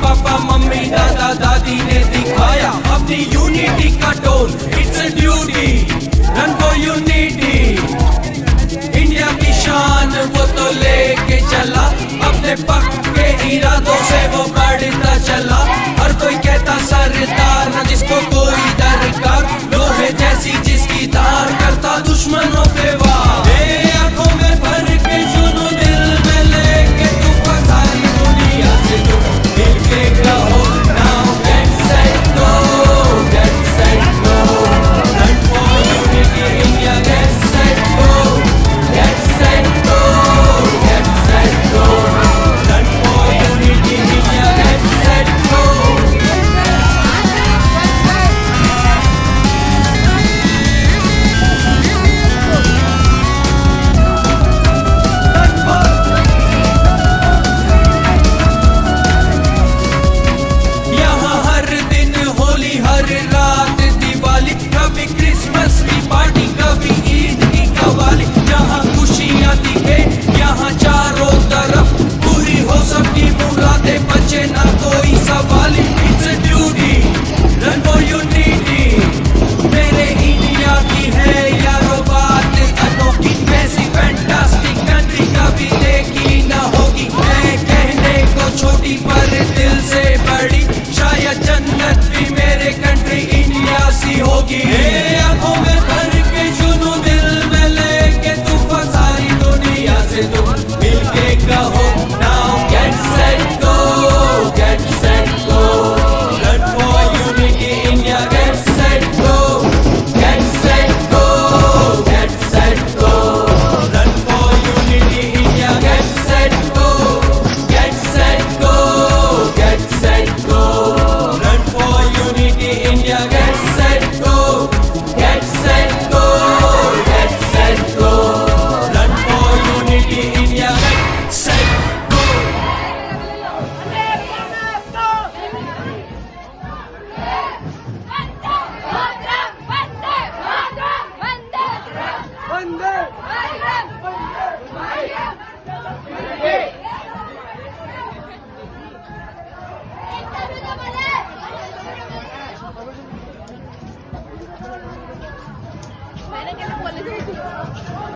Papa mummy दादा दादी ने दिखाया अपनी यूनिटी का tone. It's a duty, run for unity. India की शान वो तो लेके चला, अपने पक्के इरादों से वो बढ़ता चला। हर कोई कहता सरदार न जिसको कोई दरकार, लोहे जैसी जिसकी तार करता दुश्मनों पे वार। आंखों में भर के सुनो दिल में लेके तू सारी दुनिया से तू मिलके कहो now get set go, get set go, run for unity India, get set go, get set go, get set go, run for unity India, get set go. यहाँ हर दिन होली, हर रात दिवाली, कभी क्रिसमस की पार्टी, कभी ईद की कवाली। जहाँ खुशियाँ दिखे यहाँ चारों तरफ, पूरी हो सबकी मुरादें, बचे ना कोई सवाल। It's a duty, run for unity. मेरे इंडिया की है यारो बात अनोखी, वैसी फैंटास्टिक कंट्री कभी देखी ना होगी। मैं कहने को छोटी पर दिल से बड़ी, शायद जन्नत भी मेरे कंट्री इंडिया सी होगी। आंखों में भर के सुनो दिल में लेके तू सारी दुनिया से तू मिलके कहो now get set go, get set go, run for unity India, get set go, get set go, get set go, run for unity India, get set go, get set go, get set go, run for unity India, get set go, get set go, get set go, run for unity India, get set go. मैंने क्या बोला